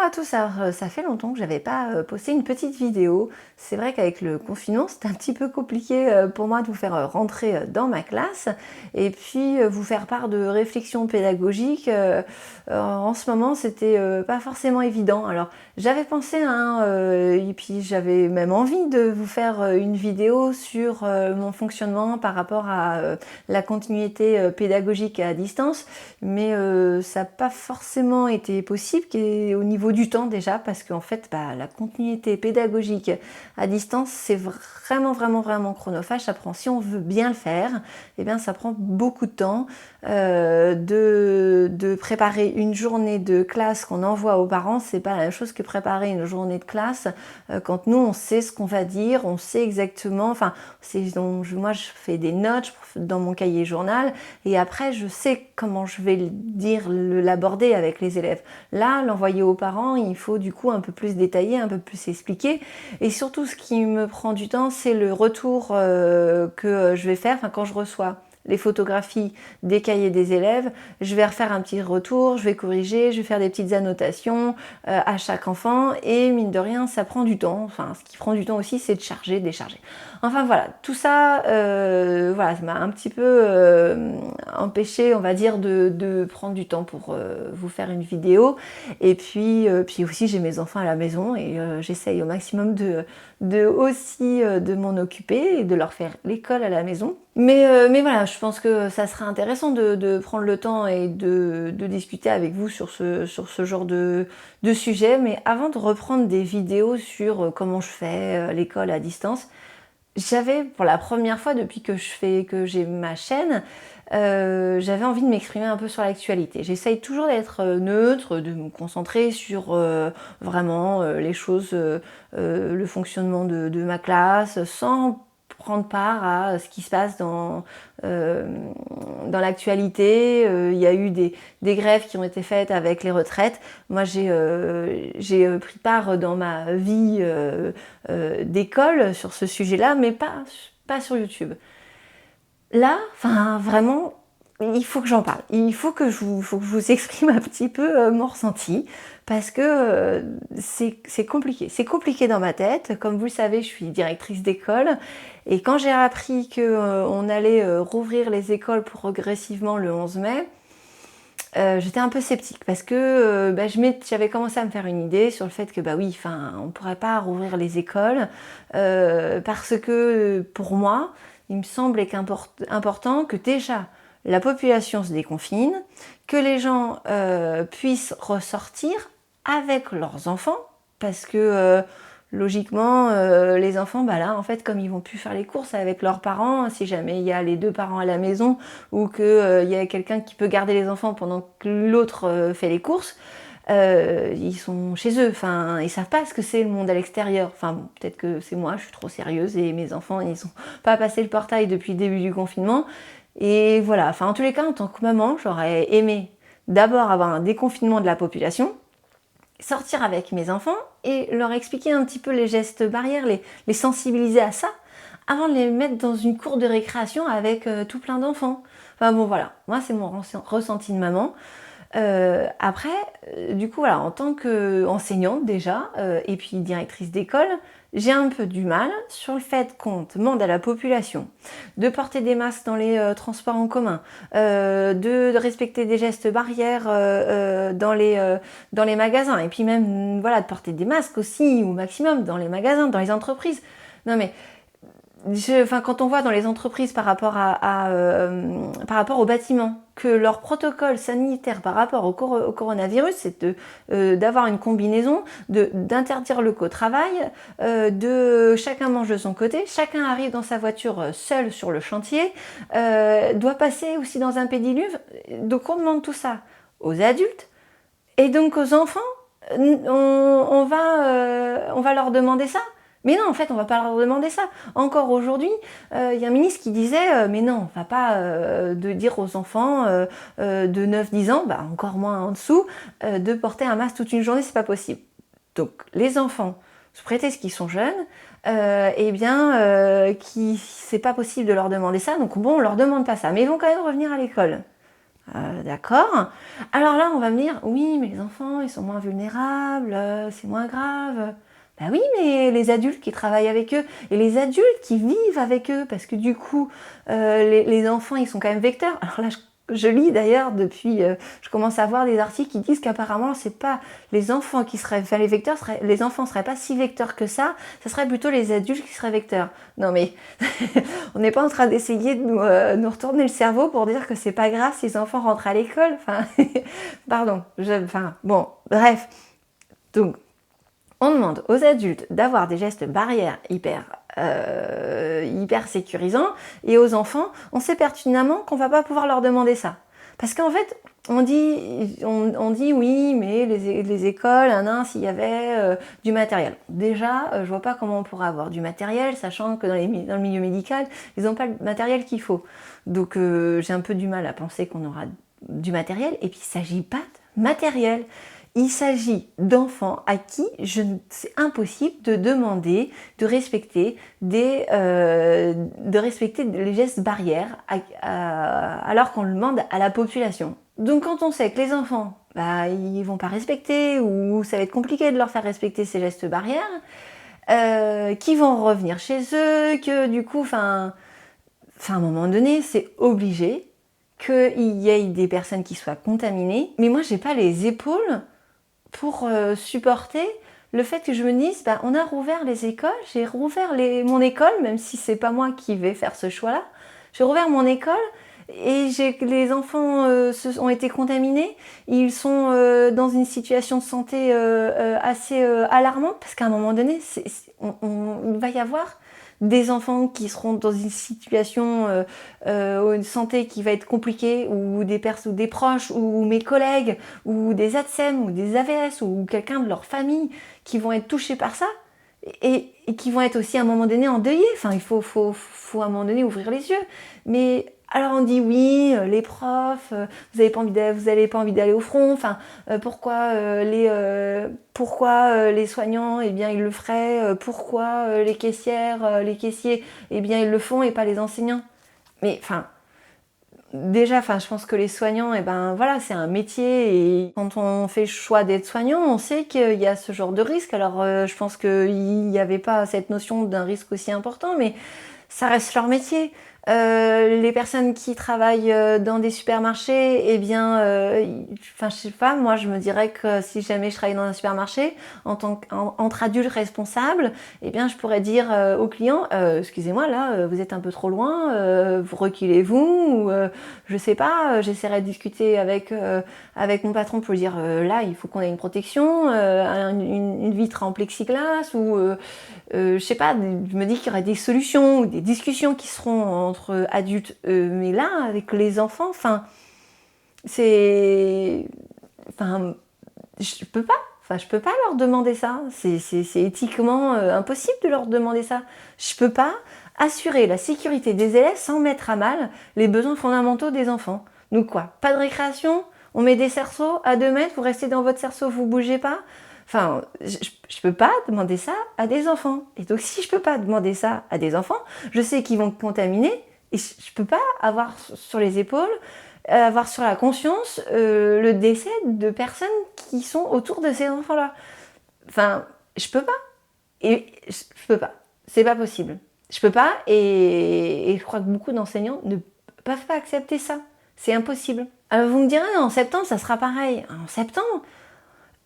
Bonjour à tous, alors ça fait longtemps que j'avais pas posté une petite vidéo. C'est vrai qu'avec le confinement, c'était un petit peu compliqué pour moi de vous faire rentrer dans ma classe et puis vous faire part de réflexions pédagogiques. En ce moment, c'était pas forcément évident. Alors j'avais pensé, hein, et puis j'avais même envie de vous faire une vidéo sur mon fonctionnement par rapport à la continuité pédagogique à distance, mais ça n'a pas forcément été possible au niveau du temps déjà, parce qu'en fait la continuité pédagogique à distance, c'est vraiment chronophage. Ça prend, si on veut bien le faire, et bien ça prend beaucoup de temps de préparer une journée de classe qu'on envoie aux parents. C'est pas la même chose que préparer une journée de classe quand nous on sait ce qu'on va dire, on sait exactement, enfin moi je fais des notes dans mon cahier journal et après je sais comment je vais l'aborder avec les élèves. Là, l'envoyer aux parents, il faut du coup un peu plus détailler, un peu plus expliquer, et surtout ce qui me prend du temps, c'est le retour que je vais faire, enfin quand je reçois les photographies des cahiers des élèves, je vais refaire un petit retour, je vais corriger, je vais faire des petites annotations à chaque enfant, et mine de rien ça prend du temps. Enfin, ce qui prend du temps aussi, c'est de charger, décharger. Enfin voilà, tout ça, voilà, ça m'a un petit peu empêché, on va dire, de prendre du temps pour vous faire une vidéo. Et puis aussi j'ai mes enfants à la maison et j'essaye au maximum de m'en occuper et de leur faire l'école à la maison. Mais voilà, je pense que ça serait intéressant de prendre le temps et de discuter avec vous sur ce genre de sujet. Mais avant de reprendre des vidéos sur comment je fais l'école à distance, j'avais, pour la première fois depuis que j'ai ma chaîne, j'avais envie de m'exprimer un peu sur l'actualité. J'essaye toujours d'être neutre, de me concentrer sur vraiment les choses, le fonctionnement de ma classe, sans prendre part à ce qui se passe dans l'actualité. Il y a eu des grèves qui ont été faites avec les retraites. Moi, j'ai pris part dans ma vie d'école sur ce sujet-là, mais pas sur YouTube. Là, enfin, vraiment, il faut que j'en parle. Il faut que je vous exprime un petit peu mon ressenti, parce que c'est compliqué. C'est compliqué dans ma tête. Comme vous le savez, je suis directrice d'école, et quand j'ai appris qu'on allait rouvrir les écoles progressivement le 11 mai, j'étais un peu sceptique, parce que j'avais commencé à me faire une idée sur le fait que oui, enfin, on ne pourrait pas rouvrir les écoles parce que pour moi, il me semblait important que déjà la population se déconfine, que les gens puissent ressortir avec leurs enfants, parce que logiquement, les enfants, là, en fait, comme ils vont plus faire les courses avec leurs parents, si jamais il y a les deux parents à la maison, ou qu'il y a quelqu'un qui peut garder les enfants pendant que l'autre fait les courses, ils sont chez eux. Enfin, ils savent pas ce que c'est le monde à l'extérieur. Enfin, bon, peut-être que c'est moi, je suis trop sérieuse, et mes enfants, ils sont pas passé le portail depuis le début du confinement. Et voilà. Enfin, en tous les cas, en tant que maman, j'aurais aimé d'abord avoir un déconfinement de la population, sortir avec mes enfants et leur expliquer un petit peu les gestes barrières, les sensibiliser à ça, avant de les mettre dans une cour de récréation avec tout plein d'enfants. Enfin bon, voilà, moi c'est mon ressenti de maman. Après, du coup, voilà, en tant qu'enseignante déjà, et puis directrice d'école, j'ai un peu du mal sur le fait qu'on demande à la population de porter des masques dans les transports en commun, de respecter des gestes barrières dans les magasins, et puis même voilà, de porter des masques aussi au maximum dans les magasins, dans les entreprises. Non mais quand on voit dans les entreprises par rapport par rapport aux bâtiments que leur protocole sanitaire par rapport au coronavirus, c'est d'avoir une combinaison, d'interdire le co-travail, de chacun mange de son côté, chacun arrive dans sa voiture seul sur le chantier, doit passer aussi dans un pédiluve. Donc on demande tout ça aux adultes, et donc aux enfants, on va leur demander ça. Mais non, en fait, on va pas leur demander ça. Encore aujourd'hui, il y a un ministre qui disait mais non, on va pas de dire aux enfants de 9-10 ans, encore moins en dessous, de porter un masque toute une journée, c'est pas possible. Donc les enfants, sous prétexte qu'ils sont jeunes, c'est pas possible de leur demander ça, donc bon, on leur demande pas ça, mais ils vont quand même revenir à l'école. D'accord. Alors là, on va me dire: «Oui, mais les enfants, ils sont moins vulnérables, c'est moins grave». Bah oui, mais les adultes qui travaillent avec eux et les adultes qui vivent avec eux, parce que du coup, les enfants, ils sont quand même vecteurs. Alors là, je lis d'ailleurs depuis, je commence à voir des articles qui disent qu'apparemment, c'est pas les enfants qui seraient, enfin les vecteurs seraient, les enfants seraient pas si vecteurs que ça serait plutôt les adultes qui seraient vecteurs. Non mais on n'est pas en train d'essayer de nous retourner le cerveau pour dire que c'est pas grave si les enfants rentrent à l'école. Enfin, pardon. Enfin, bon, bref. Donc, on demande aux adultes d'avoir des gestes barrières hyper sécurisants, et aux enfants, on sait pertinemment qu'on va pas pouvoir leur demander ça. Parce qu'en fait, on dit oui, mais les écoles, s'il y avait du matériel. Déjà, je vois pas comment on pourra avoir du matériel, sachant que dans le milieu médical, ils n'ont pas le matériel qu'il faut. Donc j'ai un peu du mal à penser qu'on aura du matériel. Et puis il ne s'agit pas de matériel. Il s'agit d'enfants à qui c'est impossible de demander de respecter les gestes barrières alors qu'on le demande à la population. Donc quand on sait que les enfants, ils vont pas respecter, ou ça va être compliqué de leur faire respecter ces gestes barrières, qu'ils vont revenir chez eux, que du coup, à un moment donné, c'est obligé qu'il y ait des personnes qui soient contaminées. Mais moi, j'ai pas les épaules pour supporter le fait que je me dise, on a rouvert les écoles, j'ai rouvert mon école, même si c'est pas moi qui vais faire ce choix-là. J'ai rouvert mon école et les enfants ont été contaminés. Ils sont dans une situation de santé assez alarmante, parce qu'à un moment donné, il va y avoir des enfants qui seront dans une situation de santé qui va être compliquée, ou des proches, ou mes collègues, ou des ATSEM, ou des AVS, ou quelqu'un de leur famille qui vont être touchés par ça, et qui vont être aussi à un moment donné endeuillés. Enfin, il faut à un moment donné ouvrir les yeux. Mais alors on dit oui, les profs, vous n'allez pas envie d'aller au front. Enfin, pourquoi les soignants, ils le feraient. Pourquoi les caissières, les caissiers, ils le font et pas les enseignants. Mais déjà, je pense que les soignants, voilà, c'est un métier, et quand on fait le choix d'être soignant, on sait qu'il y a ce genre de risque. Alors, je pense qu'il n'y avait pas cette notion d'un risque aussi important, mais ça reste leur métier. Les personnes qui travaillent dans des supermarchés, je sais pas, moi je me dirais que si jamais je travaillais dans un supermarché, entre adultes responsables, je pourrais dire aux clients, excusez-moi, là, vous êtes un peu trop loin, vous reculez-vous, ou je sais pas, j'essaierai de discuter avec mon patron pour lui dire, là, il faut qu'on ait une protection, une vitre en plexiglas, ou je sais pas, je me dis qu'il y aurait des solutions, ou des discussions qui seront entre adultes, mais là, avec les enfants, je peux pas. Je peux pas leur demander ça. C'est éthiquement impossible de leur demander ça. Je peux pas assurer la sécurité des élèves sans mettre à mal les besoins fondamentaux des enfants. Donc quoi? Pas de récréation? On met des cerceaux à 2 mètres, vous restez dans votre cerceau, vous bougez pas? Je peux pas demander ça à des enfants. Et donc, si je peux pas demander ça à des enfants, je sais qu'ils vont contaminer, et je peux pas avoir sur les épaules, avoir sur la conscience le décès de personnes qui sont autour de ces enfants-là. Je peux pas. Et je peux pas. C'est pas possible. Je peux pas, et je crois que beaucoup d'enseignants ne peuvent pas accepter ça. C'est impossible. Alors vous me direz, en septembre, ça sera pareil. En septembre,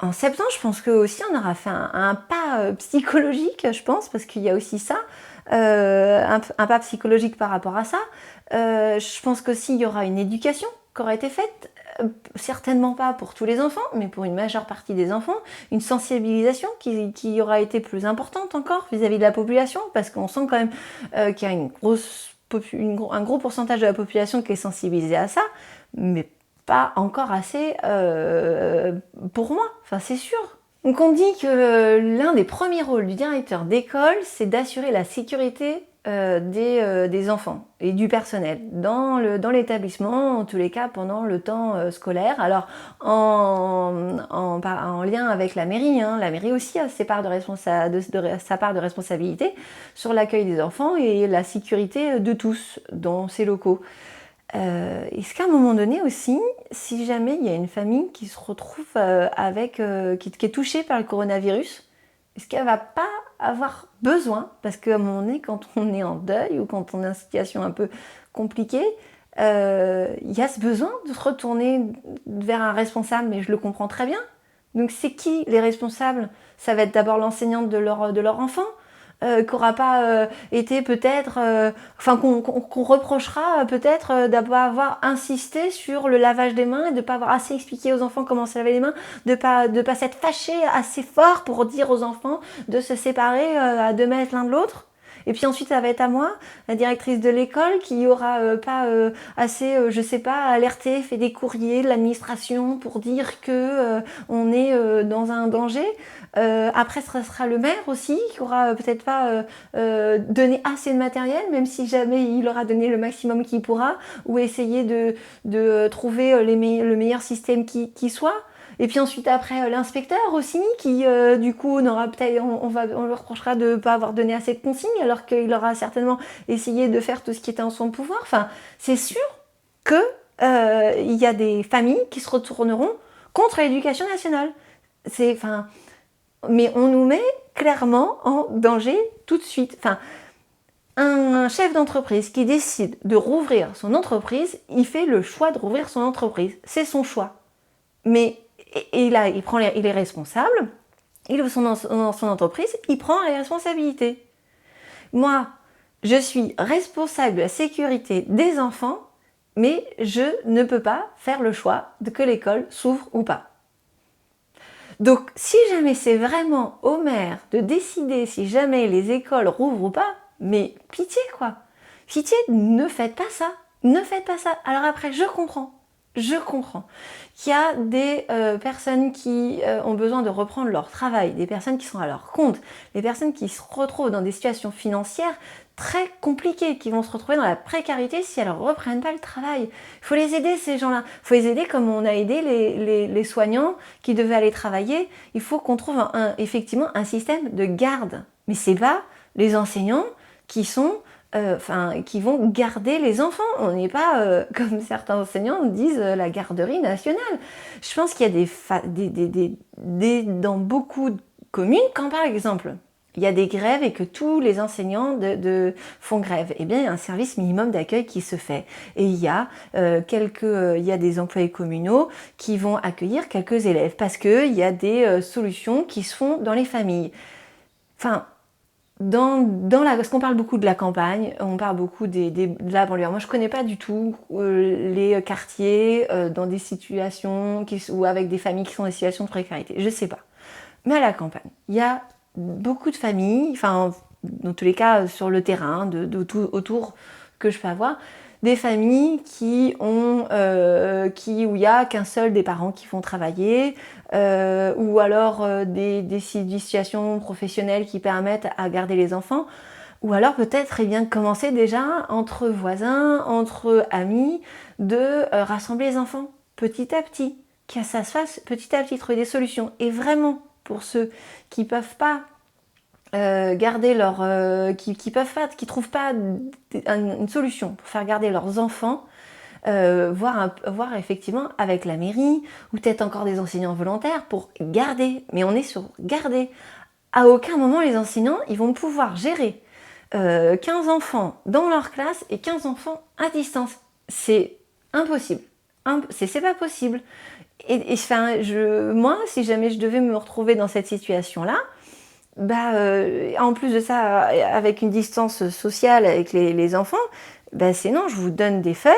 je pense que aussi on aura fait un pas psychologique, je pense, parce qu'il y a aussi ça, un pas psychologique par rapport à ça. Je pense qu'aussi il y aura une éducation qui aura été faite, certainement pas pour tous les enfants, mais pour une majeure partie des enfants, une sensibilisation qui aura été plus importante encore vis-à-vis de la population, parce qu'on sent quand même qu'il y a un gros pourcentage de la population qui est sensibilisée à ça, mais pas encore assez pour moi, c'est sûr. Donc on dit que l'un des premiers rôles du directeur d'école, c'est d'assurer la sécurité des enfants et du personnel dans l'établissement, en tous les cas pendant le temps scolaire. Alors en lien avec la mairie, la mairie aussi a sa part de responsabilité sur l'accueil des enfants et la sécurité de tous dans ces locaux. Est-ce qu'à un moment donné aussi, si jamais il y a une famille qui se retrouve qui est touchée par le coronavirus, est-ce qu'elle va pas avoir besoin, parce qu'à un moment donné, quand on est en deuil ou quand on est en situation un peu compliquée, il y a ce besoin de se retourner vers un responsable, mais je le comprends très bien. Donc c'est qui les responsables? Ça va être d'abord l'enseignante de leur enfant, qui n'aura pas été peut-être, enfin qu'on reprochera peut-être de ne pas avoir insisté sur le lavage des mains et de ne pas avoir assez expliqué aux enfants comment se laver les mains, de pas s'être fâché assez fort pour dire aux enfants de se séparer à 2 mètres l'un de l'autre. Et puis ensuite, ça va être à moi, la directrice de l'école, qui aura pas assez, je sais pas, alerté, fait des courriers de l'administration pour dire que on est dans un danger. Après, ce sera le maire aussi, qui aura peut-être pas donné assez de matériel, même si jamais il aura donné le maximum qu'il pourra, ou essayer de trouver le meilleur système qui soit. Et puis ensuite après l'inspecteur aussi qui du coup n'aura peut-être on lui reprochera de ne pas avoir donné assez de consignes alors qu'il aura certainement essayé de faire tout ce qui était en son pouvoir. Enfin, c'est sûr que il y a des familles qui se retourneront contre l'éducation nationale. Mais on nous met clairement en danger tout de suite. Enfin, un chef d'entreprise qui décide de rouvrir son entreprise, il fait le choix de rouvrir son entreprise. C'est son choix. Mais il est responsable, il ouvre son entreprise, il prend les responsabilités. Moi, je suis responsable de la sécurité des enfants, mais je ne peux pas faire le choix de que l'école s'ouvre ou pas. Donc, si jamais c'est vraiment au maire de décider si jamais les écoles rouvrent ou pas, mais pitié quoi. Pitié, ne faites pas ça. Ne faites pas ça. Alors après, je comprends qu'il y a des personnes qui ont besoin de reprendre leur travail, des personnes qui sont à leur compte, des personnes qui se retrouvent dans des situations financières très compliquées, qui vont se retrouver dans la précarité si elles ne reprennent pas le travail. Il faut les aider, ces gens-là. Il faut les aider comme on a aidé les soignants qui devaient aller travailler. Il faut qu'on trouve effectivement un système de garde. Mais c'est pas les enseignants qui vont garder les enfants. On n'est pas, comme certains enseignants disent, la garderie nationale. Je pense qu'il y a dans beaucoup de communes, quand par exemple, il y a des grèves et que tous les enseignants font grève, eh bien, il y a un service minimum d'accueil qui se fait. Et il y a des employés communaux qui vont accueillir quelques élèves parce qu'il y a des solutions qui se font dans les familles. Enfin, parce qu'on parle beaucoup de la campagne, on parle beaucoup de la banlieue. Moi, je connais pas du tout les quartiers dans des situations ou avec des familles qui sont dans des situations de précarité. Je sais pas. Mais à la campagne, il y a beaucoup de familles, enfin, dans tous les cas, sur le terrain, autour que je peux avoir, des familles où il n'y a qu'un seul des parents qui vont travailler, ou alors des situations professionnelles qui permettent à garder les enfants, ou alors peut-être commencer déjà entre voisins, entre amis, de rassembler les enfants petit à petit, que ça se fasse petit à petit, trouver des solutions. Et vraiment, pour ceux qui peuvent pas qui trouvent pas une solution pour faire garder leurs enfants, voir effectivement avec la mairie ou peut-être encore des enseignants volontaires pour garder. Mais on est sur garder. À aucun moment les enseignants ils vont pouvoir gérer 15 enfants dans leur classe et 15 enfants à distance. C'est impossible. C'est pas possible. Moi, si jamais je devais me retrouver dans cette situation-là, en plus de ça, avec une distance sociale avec les enfants, c'est non, je vous donne des feuilles,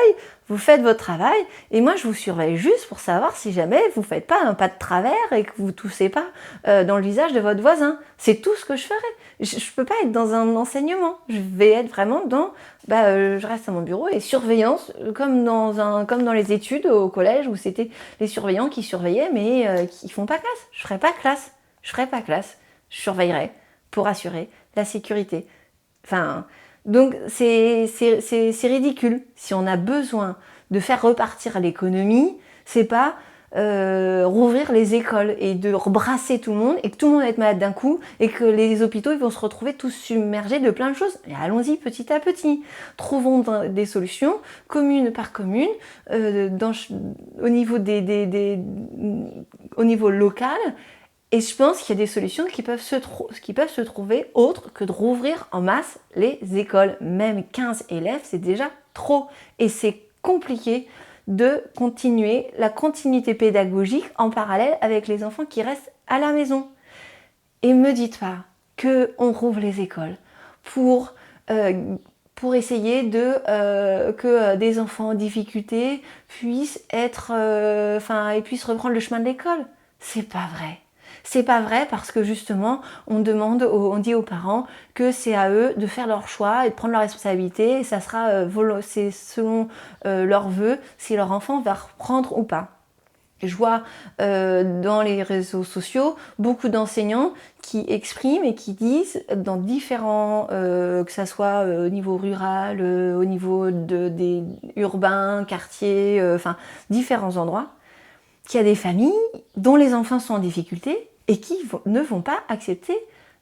vous faites votre travail, et moi je vous surveille juste pour savoir si jamais vous faites pas un pas de travers et que vous toussez pas dans le visage de votre voisin. C'est tout ce que je ferai. Je peux pas être dans un enseignement. Je vais être vraiment dans, je reste à mon bureau et surveillance, comme dans les études au collège où c'était les surveillants qui surveillaient, mais qui font pas classe. Je ferai pas classe. Je surveillerai pour assurer la sécurité. Donc c'est ridicule. Si on a besoin de faire repartir l'économie, c'est pas rouvrir les écoles et de rebrasser tout le monde et que tout le monde va être malade d'un coup et que les hôpitaux ils vont se retrouver tous submergés de plein de choses. Et allons-y petit à petit. Trouvons des solutions, commune par commune, au niveau au niveau local. Et je pense qu'il y a des solutions qui peuvent se trouver autres que de rouvrir en masse les écoles. Même 15 élèves, c'est déjà trop. Et c'est compliqué de continuer la continuité pédagogique en parallèle avec les enfants qui restent à la maison. Et ne me dites pas qu'on rouvre les écoles pour essayer que des enfants en difficulté puissent puissent reprendre le chemin de l'école. C'est pas vrai. C'est pas vrai parce que justement, on dit aux parents que c'est à eux de faire leur choix et de prendre leurs responsabilités et ça sera c'est selon leurs vœux si leur enfant va reprendre ou pas. Je vois dans les réseaux sociaux beaucoup d'enseignants qui expriment et qui disent dans différents, que ça soit au niveau rural, au niveau des urbains, quartiers, différents endroits, qu'il y a des familles dont les enfants sont en difficulté et qui ne vont pas accepter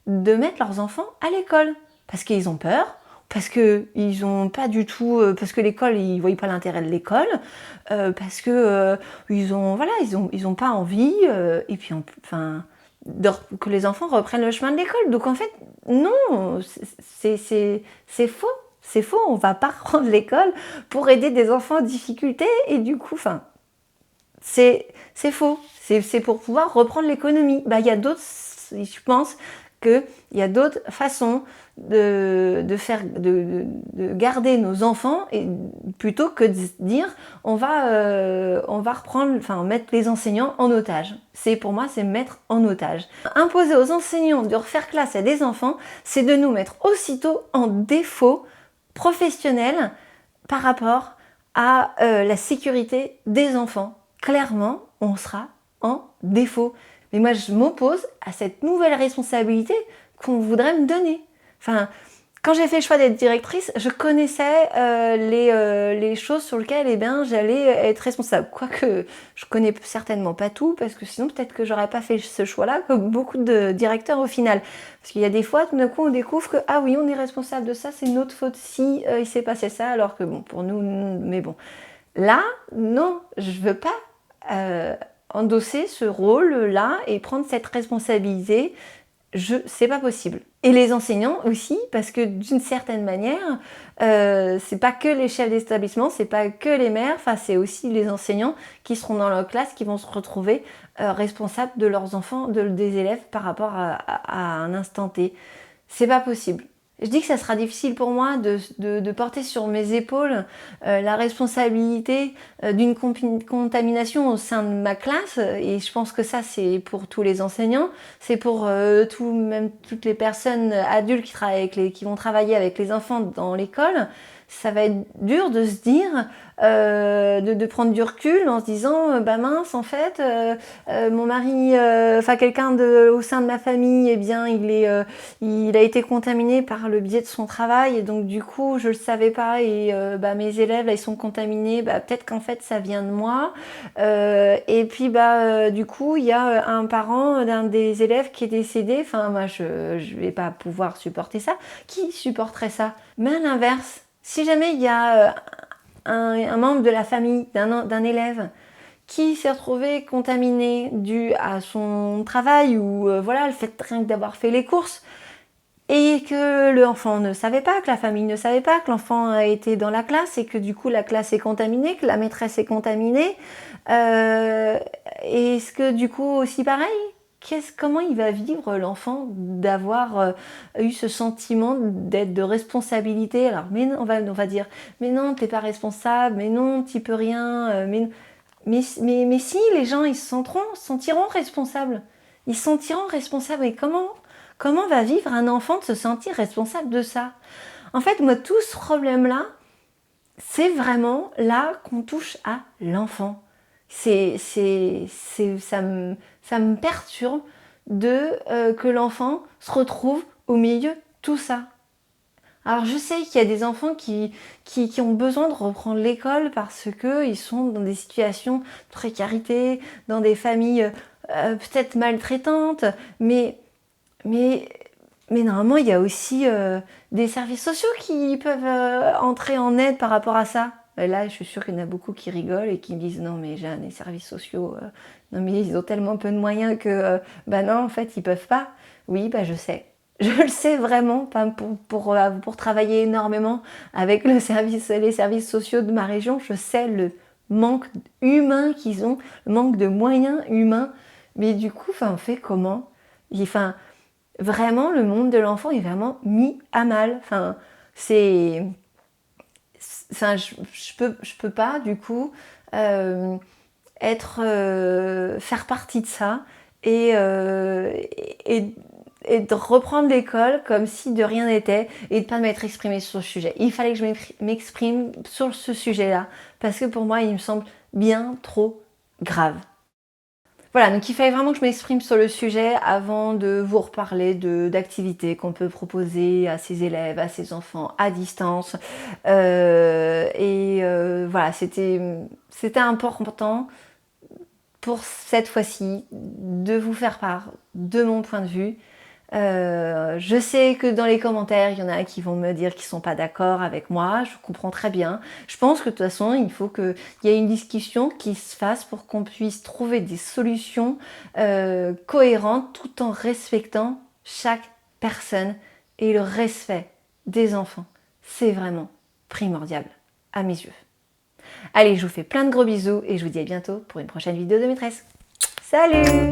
de mettre leurs enfants à l'école parce qu'ils ont peur, parce qu'ils ont pas du tout, parce que l'école ils voient pas l'intérêt de l'école, parce que ils ont pas envie et puis que les enfants reprennent le chemin de l'école. Donc en fait non, c'est faux. C'est faux, on va pas rendre l'école pour aider des enfants en difficulté et du coup, c'est faux. C'est pour pouvoir reprendre l'économie. Il y a d'autres, je pense qu'il y a d'autres façons de garder nos enfants et plutôt que de dire on va mettre les enseignants en otage. Pour moi, c'est mettre en otage. Imposer aux enseignants de refaire classe à des enfants, c'est de nous mettre aussitôt en défaut professionnel par rapport à la sécurité des enfants. Clairement, on sera en défaut. Mais moi, je m'oppose à cette nouvelle responsabilité qu'on voudrait me donner. Quand j'ai fait le choix d'être directrice, je connaissais les choses sur lesquelles j'allais être responsable. Quoique, je connais certainement pas tout, parce que sinon, peut-être que j'aurais pas fait ce choix-là, comme beaucoup de directeurs au final. Parce qu'il y a des fois, tout d'un coup, on découvre que, ah oui, on est responsable de ça, c'est notre faute si il s'est passé ça, alors que bon, pour nous, mais bon. Là, non, je veux pas endosser ce rôle-là et prendre cette responsabilité. C'est pas possible. Et les enseignants aussi, parce que d'une certaine manière, c'est pas que les chefs d'établissement, c'est pas que les maires, c'est aussi les enseignants qui seront dans leur classe, qui vont se retrouver responsables de leurs enfants, des élèves par rapport à un instant T. C'est pas possible. Je dis que ça sera difficile pour moi de porter sur mes épaules la responsabilité d'une contamination au sein de ma classe, et je pense que ça c'est pour tous les enseignants, c'est pour même toutes les personnes adultes qui vont travailler avec les enfants dans l'école. Ça va être dur de se dire, de prendre du recul en se disant, mince, en fait, mon mari, quelqu'un au sein de ma famille, il a été contaminé par le biais de son travail et donc du coup, je le savais pas et mes élèves, là, ils sont contaminés, peut-être qu'en fait, ça vient de moi. Et puis, du coup, il y a un parent d'un des élèves qui est décédé. Moi, je vais pas pouvoir supporter ça. Qui supporterait ça? Mais à l'inverse, si jamais il y a un membre de la famille d'un élève qui s'est retrouvé contaminé dû à son travail ou le fait rien que d'avoir fait les courses et que l'enfant ne savait pas, que la famille ne savait pas, que l'enfant a été dans la classe et que du coup la classe est contaminée, que la maîtresse est contaminée, est-ce que du coup aussi pareil? Comment il va vivre l'enfant d'avoir eu ce sentiment d'être de responsabilité? Alors mais on va dire mais non, t'es pas responsable, mais non, t'y peux rien, mais si, les gens ils se sentiront responsables. Ils se sentiront responsables. Et comment va vivre un enfant de se sentir responsable de ça? En fait, moi, tout ce problème-là, c'est vraiment là qu'on touche à l'enfant. Ça me perturbe que l'enfant se retrouve au milieu de tout ça. Alors je sais qu'il y a des enfants qui ont besoin de reprendre l'école parce qu'ils sont dans des situations de précarité, dans des familles peut-être maltraitantes, mais normalement il y a aussi des services sociaux qui peuvent entrer en aide par rapport à ça. Et là, je suis sûre qu'il y en a beaucoup qui rigolent et qui me disent non mais j'ai des services sociaux, non mais ils ont tellement peu de moyens que bah non en fait ils peuvent pas. Oui bah je sais. Je le sais vraiment, pour travailler énormément avec les services sociaux de ma région, je sais le manque humain qu'ils ont, le manque de moyens humains. Mais du coup, on fait comment? Enfin, vraiment, le monde de l'enfant est vraiment mis à mal. Je peux pas, du coup, euh, faire partie de ça et, euh, et, et de reprendre l'école comme si de rien n'était et de pas m'être exprimée sur le sujet. Il fallait que je m'exprime sur ce sujet-là parce que pour moi, il me semble bien trop grave. Voilà, donc il fallait vraiment que je m'exprime sur le sujet avant de vous reparler d'activités qu'on peut proposer à ses élèves, à ses enfants à distance. Voilà, c'était important pour cette fois-ci de vous faire part de mon point de vue. Je sais que dans les commentaires, il y en a qui vont me dire qu'ils sont pas d'accord avec moi, je comprends très bien. Je pense que de toute façon, il faut qu'il y ait une discussion qui se fasse pour qu'on puisse trouver des solutions cohérentes tout en respectant chaque personne et le respect des enfants. C'est vraiment primordial à mes yeux. Allez, je vous fais plein de gros bisous et je vous dis à bientôt pour une prochaine vidéo de maîtresse. Salut!